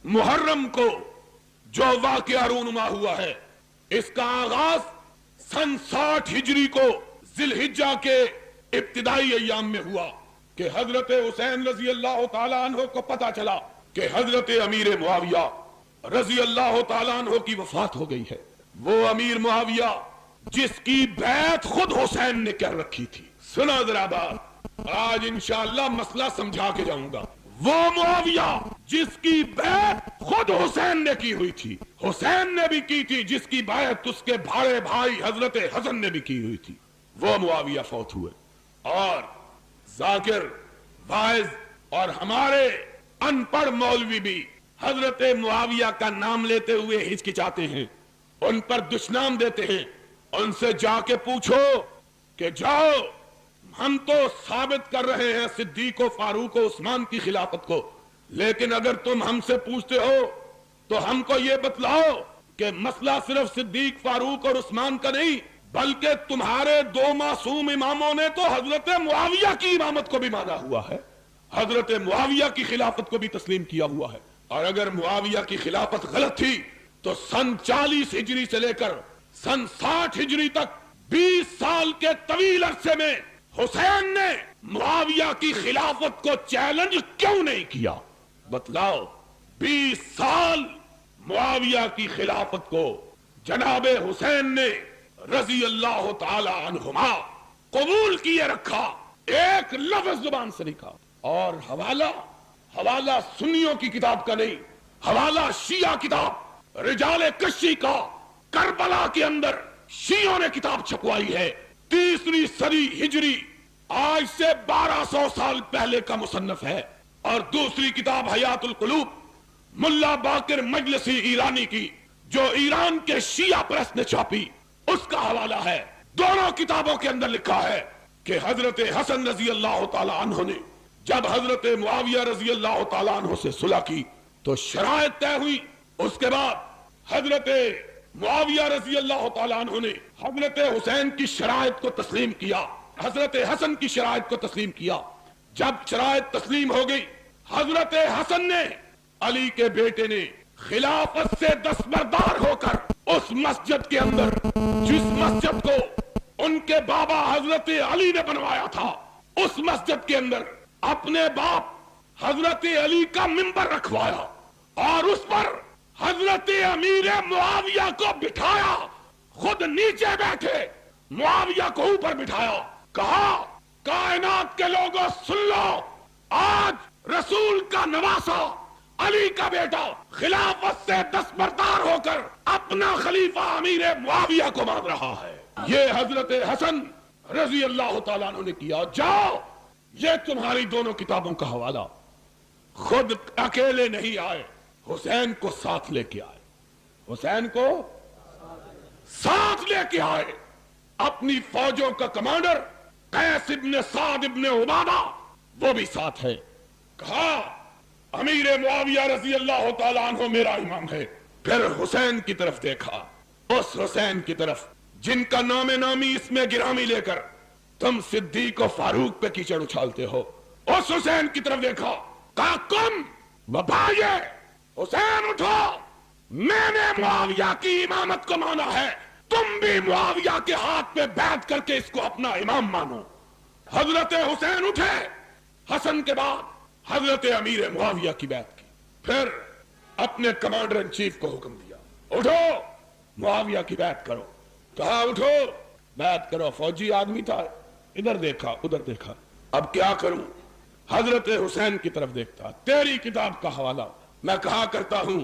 मुहर्रम को जो वाक़या रूनुमा हुआ है, इसका आगाज सन 60 हिजरी को जिलहिज्जा के इब्तिदाई अय्याम में हुआ कि हजरत हुसैन रजी अल्लाह ताला अन्हो को पता चला कि हजरत अमीर मुआविया रजी अल्लाह ताला अन्हो की वफात हो गई है। वो अमीर मुआविया जिसकी बैत खुद हुसैन ने कर रखी थी। सुना जरा बात, आज इंशाअल्लाह मसला समझा के जाऊंगा। वो मुआविया जिसकी बैत खुद हुसैन ने की हुई थी, हुसैन ने भी की थी, जिसकी बैत उसके भाड़े भाई हजरत हसन ने भी की हुई थी, वो मुआविया फौत हुए। और जाकिर, वाइज और हमारे अनपढ़ मौलवी भी हजरत मुआविया का नाम लेते हुए हिचकिचाते हैं, उन पर दुश्मनाम देते हैं। उनसे जाके पूछो कि जाओ, हम तो साबित कर रहे हैं सिद्दीक और फारूक और उस्मान की खिलाफत को, लेकिन अगर तुम हमसे पूछते हो तो हमको ये बतलाओ कि मसला सिर्फ सिद्दीक, फारूक और उस्मान का नहीं, बल्कि तुम्हारे दो मासूम इमामों ने तो हजरत मुआविया की इमामत को भी माना हुआ है, हजरत मुआविया की खिलाफत को भी तस्लीम किया हुआ है। और अगर मुआविया की खिलाफत गलत थी तो सन 40 हिजरी से लेकर सन 60 हिजरी तक 20 साल के तवील अरसे में हुसैन ने मुआविया की खिलाफत को चैलेंज क्यों नहीं किया? बतलाओ। 20 साल मुआविया की खिलाफत को जनाबे हुसैन ने रजी अल्लाह ताला अन्हुमा कबूल किए रखा, एक लफ्ज जुबान से नहीं कहा। और हवाला सुन्नियों की किताब का नहीं, हवाला शिया किताब रिजाले कशी का करबला के अंदर शियों ने किताब छपवाई है, 3वीं सदी हिजरी, आज से 1200 साल पहले का मुसन्नफ है। और दूसरी किताब हयातुल कुलूब मुल्ला बाकिर मजलिसी ईरानी की, जो ईरान के शिया प्रेस ने छापी, उसका हवाला है। दोनों किताबों के अंदर लिखा है कि हजरत हसन रजी अल्लाह ताला अन्हो ने जब हजरत मुआविया रजी अल्लाह ताला अन्हो से सुलह की तो शराइत तय हुई। उसके बाद हजरत मुआविया रजी अल्लाह ताला अन्हो ने हजरत हुसैन की शराइत को तस्लीम किया, हजरत हसन की शराइत को तस्लीम किया। जब शराइत तस्लीम हो गई, हजरत हसन ने अली के बेटे ने खिलाफत से दस्तबरदार होकर उस मस्जिद के अंदर, जिस मस्जिद को उनके बाबा हजरत अली ने बनवाया था, उस मस्जिद के अंदर अपने बाप हजरत अली का मिंबर रखवाया और उस पर हजरत अमीर मुआविया को बिठाया। खुद नीचे बैठे, मुआविया को ऊपर बिठाया। कहा, कायनात के लोगों सुन लो, आज रसूल का नवासा अली का बेटा खिलाफत से दस्तबरदार होकर अपना खलीफा अमीर मुआविया को मान रहा है। ये हजरत हसन रजी अल्लाह ताला अन्हु ने किया। जाओ, ये तुम्हारी दोनों किताबों का हवाला। खुद अकेले नहीं आए, हुसैन को साथ लेके आए, हुसैन को साथ लेके आए। अपनी फौजों का कमांडर कैस इब्न साद इब्न उबादा, वो भी साथ है। कहा, अमीर मुआविया रजी अल्लाह ताला अन्हु मेरा इमाम है। फिर हुसैन की तरफ देखा, उस हुसैन की तरफ जिनका नामे नामी इसमें गिरामी लेकर तुम सिद्दीक और फारूक पे कीचड़ उछालते हो, उस हुसैन की तरफ देखा। कहा, कुम वबाये, हुसैन उठो, मैंने मुआविया की इमामत को माना है, तुम भी मुआविया के हाथ पे बैठ करके इसको अपना इमाम मानो। हजरत हुसैन उठे, हसन के बाद हजरत अमीर मुआविया की बैत की। फिर अपने कमांडर इन चीफ को हुक्म दिया, उठो, मुआविया की बैत करो। कहा, उठो, बैत करो। फौजी आदमी था, इधर देखा उधर देखा, अब क्या करूं? हजरत हुसैन की तरफ देखता। तेरी किताब का हवाला, मैं कहा करता हूं,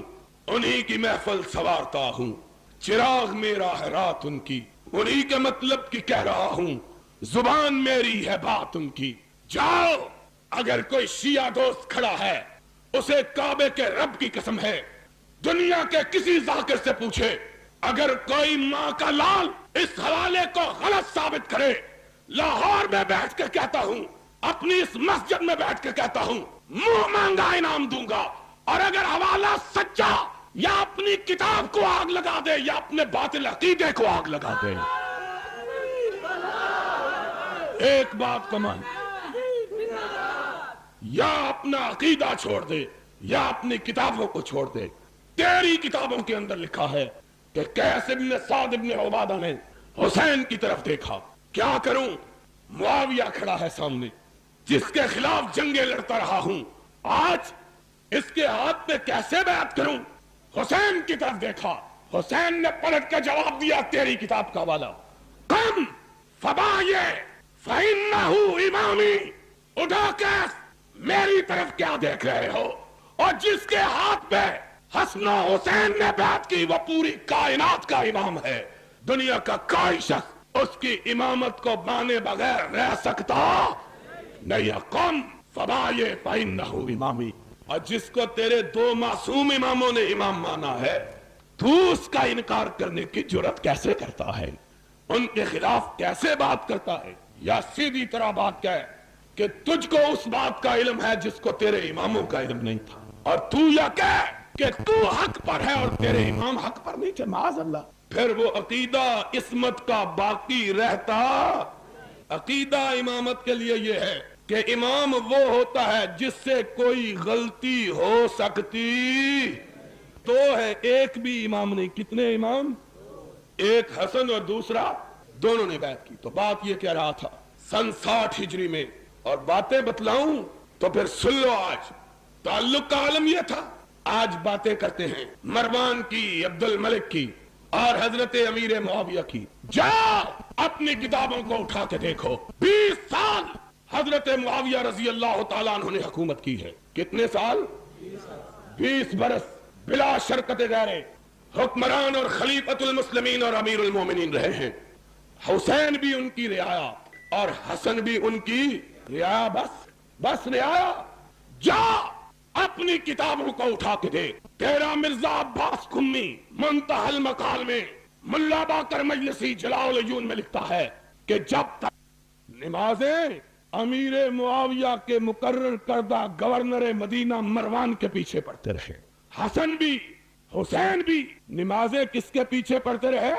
उन्हीं की महफिल सवारता हूं, चिराग मेरा है रात उनकी, उन्हीं के मतलब की कह रहा हूं, जुबान मेरी है बात उनकी। जाओ, अगर कोई शिया दोस्त खड़ा है, उसे काबे के रब की कसम है, दुनिया के किसी जाकिर से पूछे, अगर कोई माँ का लाल इस हवाले को गलत साबित करे, लाहौर में बैठ कर कहता हूं, अपनी इस मस्जिद में बैठ कर कहता हूं, मुंह मांगा इनाम दूंगा। और अगर हवाला सच्चा या अपनी किताब को आग लगा दे या अपने बातिल अकीदे को आग लगा दे, एक बात को मान, या अपना अकीदा छोड़ दे یا اپنی کتابوں کو چھوڑ دے. تیری کتابوں کے اندر لکھا ہے کہ قیس ابن سعد ابن عبادہ نے حسین کی طرف دیکھا. کیا کروں؟ معاویہ کھڑا ہے سامنے جس کے خلاف جنگیں لڑتا رہا ہوں. آج اس کے ہاتھ پہ کیسے بیعت کروں؟ حسین کی طرف دیکھا. حسین نے پلٹ کے جواب دیا تیری کتاب کا والا. قم فبایع فإنہ امامی. اٹھا کیس، میری طرف کیا دیکھ رہے ہو؟ اور جس کے ہاتھ پہ حسن و حسین نے بیعت کی وہ پوری کائنات کا امام ہے. دنیا کا کوئی شخص اس کی امامت کو مانے بغیر رہ سکتا نہیں. قم فبایع فإنہ امامی. اور جس کو تیرے دو معصوم اماموں نے امام مانا ہے تو اس کا انکار کرنے کی جرات کیسے کرتا ہے؟ ان کے خلاف کیسے بات کرتا ہے؟ یا سیدھی طرح بات کہے کہ تجھ کو اس بات کا علم ہے جس کو تیرے اماموں کا علم نہیں تھا، اور تو یا کہے کہ تو حق پر ہے اور تیرے امام حق پر نہیں تھے. معاذ اللہ. پھر وہ عقیدہ عصمت کا باقی رہتا. عقیدہ امامت کے لیے یہ ہے کہ امام وہ ہوتا ہے جس سے کوئی غلطی ہو سکتی. تو ہے ایک بھی امام نہیں. کتنے امام؟ ایک حسن اور دوسرا، دونوں نے بیعت کی. تو بات یہ کہہ رہا تھا سن 60 ہجری میں، اور باتیں بتلاؤں تو پھر سن لو. آج تعلق کا عالم یہ تھا. آج باتیں کرتے ہیں مروان کی، عبد الملک کی اور حضرت امیر معاویہ کی. جاؤ اپنی کتابوں کو اٹھا کے دیکھو. 20 سال حضرت معاویہ رضی اللہ تعالیٰ عنہ نے حکومت کی ہے. کتنے سال؟ 20 برس بلا شرکت غیرے حکمران اور خلیفۃ المسلمین اور امیر المومنین رہے ہیں. حسین بھی ان کی رعایا اور حسن بھی ان کی رعایا. بس رعایا. جا اپنی کتابوں کو اٹھا کے دیکھ. تیرا مرزا عباس قمی منتہی المقال میں ملا باقر مجلسی جلاء العیون میں لکھتا ہے کہ جب تک نمازیں امیر معاویہ کے مقرر کردہ گورنر مدینہ مروان کے پیچھے پڑھتے رہے، حسن بھی حسین بھی نمازیں کس کے پیچھے پڑھتے رہے؟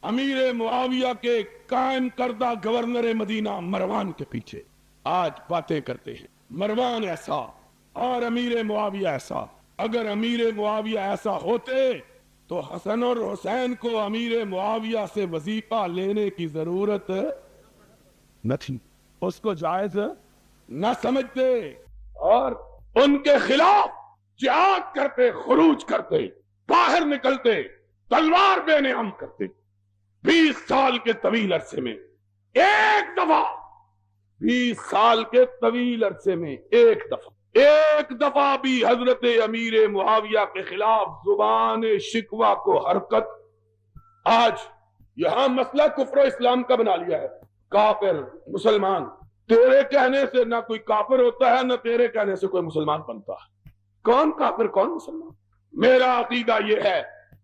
امیر معاویہ کے قائم کردہ گورنر مدینہ مروان کے پیچھے. آج باتیں کرتے ہیں مروان ایسا اور امیر معاویہ ایسا. اگر امیر معاویہ ایسا ہوتے تو حسن اور حسین کو امیر معاویہ سے وظیفہ لینے کی ضرورت نہ تھی، اس کو جائز نہ سمجھتے اور ان کے خلاف جہاد کرتے، خروج کرتے، باہر نکلتے، تلوار بے نعم کرتے. 20 سال کے طویل عرصے میں ایک دفعہ 20 سال کے طویل عرصے میں ایک دفعہ بھی حضرت امیر معاویہ کے خلاف زبان شکوہ کو حرکت. آج یہاں مسئلہ کفر و اسلام کا بنا لیا ہے. کافر مسلمان، تیرے کہنے سے نہ کوئی کافر ہوتا ہے نہ تیرے کہنے سے کوئی مسلمان بنتا ہے. کون کافر کون مسلمان؟ میرا عقیدہ یہ ہے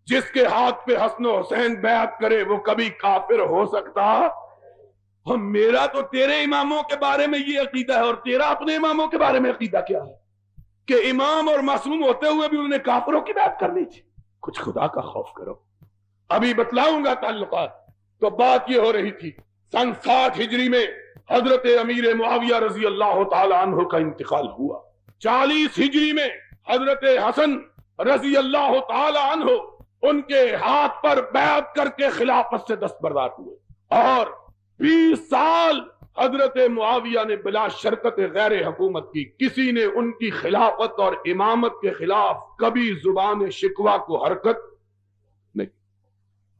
جس کے ہاتھ پہ حسن و حسین بیعت کرے وہ کبھی کافر ہو سکتا؟ میرا تو تیرے اماموں کے بارے میں یہ عقیدہ ہے، اور تیرا اپنے اماموں کے بارے میں عقیدہ کیا ہے کہ امام اور معصوم ہوتے ہوئے بھی انہوں نے کافروں کی بیعت کر لی تھی. کچھ خدا کا خوف کرو. ابھی بتلاؤں گا تعلقات. تو بات یہ ہو رہی تھی سن 60 ہجری میں حضرت امیر معاویہ رضی اللہ تعالی عنہ کا انتقال ہوا. 40 ہجری میں حضرت حسن رضی اللہ تعالی عنہ ان کے ہاتھ پر بیعت کر کے خلافت سے دستبردار ہوئے، اور 20 سال حضرت معاویہ نے بلا شرکت غیر حکومت کی. کسی نے ان کی خلافت اور امامت کے خلاف کبھی زبان شکوہ کو حرکت